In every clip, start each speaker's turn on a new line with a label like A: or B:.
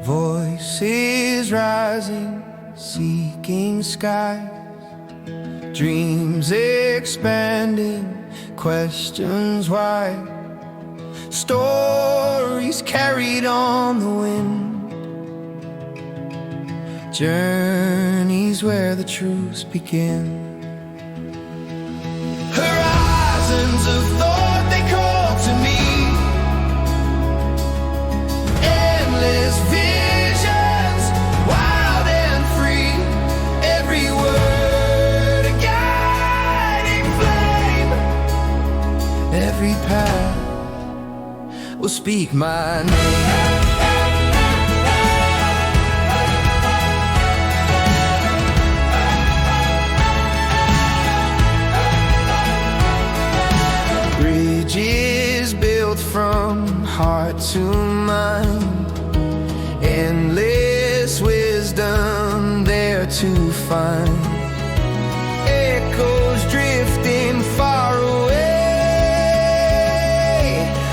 A: Voices rising, seeking skies, dreams expanding, questions why, stories carried on the wind, journeys where the truths begin. Horizons of thought, they call to me, endless visions, wild and free, every word a guiding flame, every path will speak my name. Bridges built from heart to mind, endless wisdom there to find, echoes drifting far away,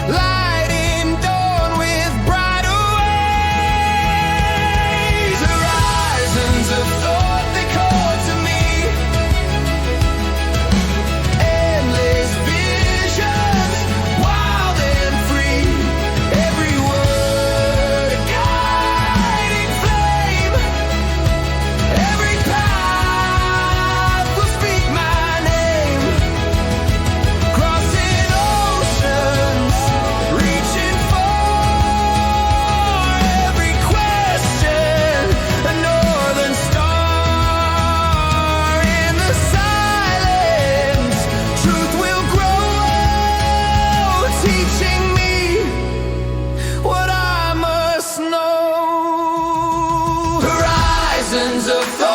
A: lighting dawn with brighter ways. Horizons of thought, they call to me, endless visions, wild and free, every word a guiding flame, every path will speak my name, crossing oceans, reaching for every question, a northern star in the silence, truth will grow, teaching me what I must know. Horizons of thought,